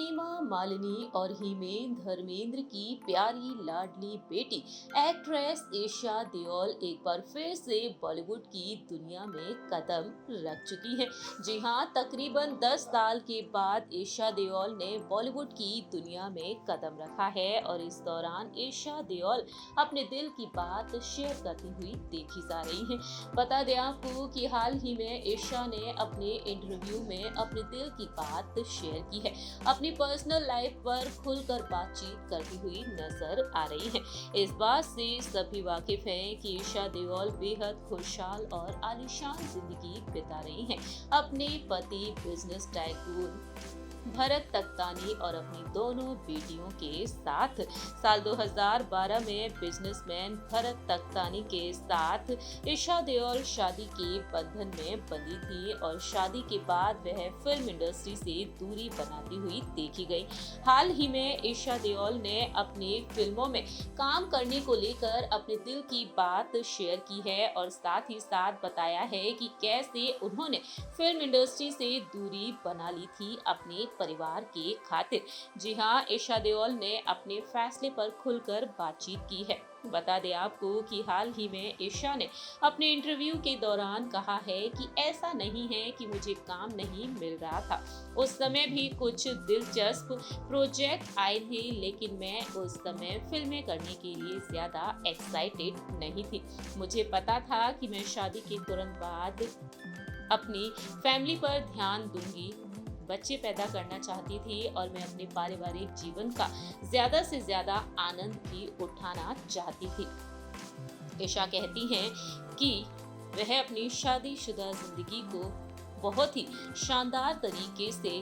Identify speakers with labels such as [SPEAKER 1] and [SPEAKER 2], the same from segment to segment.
[SPEAKER 1] हेमा मालिनी और हिमेन धर्मेंद्र की प्यारी लाडली बेटी एक्ट्रेस ईशा देओल एक बार फिर से बॉलीवुड की दुनिया में कदम रख चुकी हैं। जी हाँ, तकरीबन 10 साल के बाद ईशा देओल ने बॉलीवुड की दुनिया में कदम रखा है और इस दौरान ईशा देओल अपने दिल की बात शेयर करती हुई देखी जा रही हैं। बता दें आपको कि हाल ही में ईशा ने अपने इंटरव्यू में अपने दिल की बात शेयर की है। अपनी पर्सनल लाइफ पर खुलकर बातचीत करती हुई नजर आ रही हैं। इस बात से सभी वाकिफ हैं कि ईशा देओल बेहद खुशहाल और आलीशान जिंदगी बिता रही हैं। अपने पति बिजनेस टाइकून भरत तख्तानी और अपनी दोनों बेटियों के साथ साल 2012 में बिजनेसमैन भरत तख्तानी के साथ ईशा देओल शादी के बंधन में बंधी थी और शादी के बाद वह फिल्म इंडस्ट्री से दूरी बनाती हुई देखी गई। हाल ही में ईशा देओल ने अपनी फिल्मों में काम करने को लेकर अपने दिल की बात शेयर की है और साथ ही साथ बताया है कि कैसे उन्होंने फिल्म इंडस्ट्री से दूरी बना ली थी अपने परिवार के खातिर। जी हाँ, ईशा देओल ने अपने फैसले पर खुलकर बातचीत की है। बता दें आपको कि हाल ही में ईशा ने अपने इंटरव्यू के दौरान कहा है कि ऐसा नहीं है कि मुझे काम नहीं मिल रहा था। उस समय भी कुछ दिलचस्प प्रोजेक्ट आए थे, लेकिन मैं उस समय फिल्में करने के लिए ज्यादा एक्साइटेड नहीं थी। मुझे पता था कि मैं शादी के तुरंत बाद अपनी फैमिली पर ध्यान दूंगी, बच्चे पैदा करना चाहती थी और मैं अपने पारिवारिक जीवन का ज्यादा से ज्यादा आनंद भी उठाना चाहती थी। ईशा कहती हैं कि वह अपनी शादीशुदा जिंदगी को बहुत ही शानदार तरीके से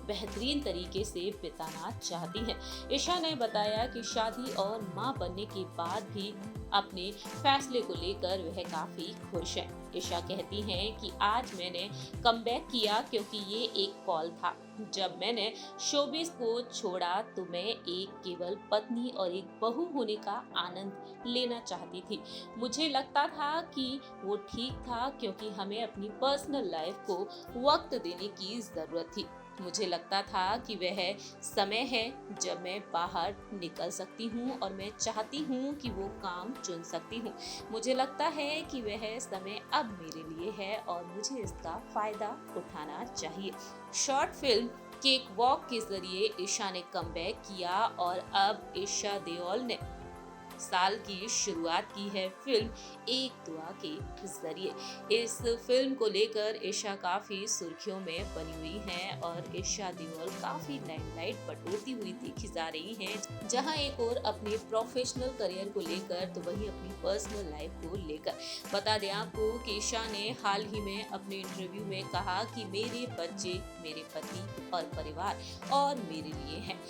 [SPEAKER 1] बेहतरीन तरीके से बिताना चाहती हैं। ईशा ने बताया कि शादी और मां बनने के बाद भी अपने फैसले को लेकर वह काफी खुश है। ईशा कहती हैं कि आज मैंने कमबैक किया क्योंकि ये एक कॉल था। जब मैंने शोबिस को छोड़ा तो मैं एक केवल पत्नी और एक बहू होने का आनंद लेना चाहती थी। मुझे लगता था कि वो ठीक था क्योंकि हमें अपनी पर्सनल लाइफ को वक्त देने की जरूरत थी। मुझे लगता था कि वह समय है जब मैं बाहर निकल सकती हूँ और मैं चाहती हूँ कि वो काम चुन सकती हूँ। मुझे लगता है कि वह समय अब मेरे लिए है और मुझे इसका फायदा उठाना चाहिए। शॉर्ट फिल्म केक वॉक के जरिए ईशा ने कमबैक किया और अब ईशा देओल ने साल की शुरुआत की है फिल्म एक दुआ के जरिए। इस फिल्म को लेकर ईशा काफी सुर्खियों में बनी हुई हैं और ईशा देओल काफी लाइमलाइट बटोरती हुई देखी जा रही हैं, जहां एक और अपने प्रोफेशनल करियर को लेकर तो वहीं अपनी पर्सनल लाइफ को लेकर। बता दें आपको कि ईशा ने हाल ही में अपने इंटरव्यू में कहा कि मेरे बच्चे मेरे पति और परिवार और मेरे लिए हैं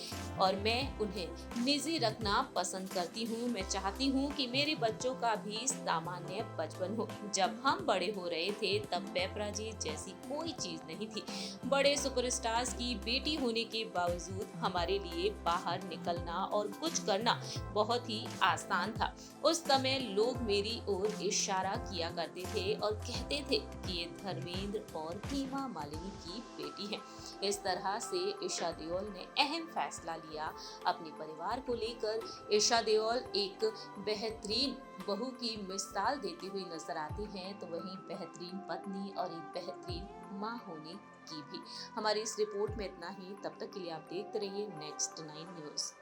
[SPEAKER 1] और मैं उन्हें निजी रखना पसंद करती हूँ। मैं चाहती हूँ कि मेरे बच्चों का भी सामान्य बचपन हो। जब हम बड़े हो रहे थे तब पेपराजी जैसी कोई चीज नहीं थी। बड़े सुपरस्टार्स की बेटी होने के बावजूद हमारे लिए बाहर निकलना और कुछ करना बहुत ही आसान था। उस समय लोग मेरी ओर इशारा किया करते थे और कहते थे कि ये धर्मेंद्र और हेमा मालिनी की बेटी है। इस तरह से ईशा देओल ने अहम फैसला लिया अपने परिवार को लेकर। ईशा देओल एक बेहतरीन बहू की मिसाल देती हुई नजर आती हैं, तो वहीं बेहतरीन पत्नी और एक बेहतरीन मां होने की भी। हमारी इस रिपोर्ट में इतना ही। तब तक के लिए आप देखते रहिए नेक्स्ट 9 न्यूज।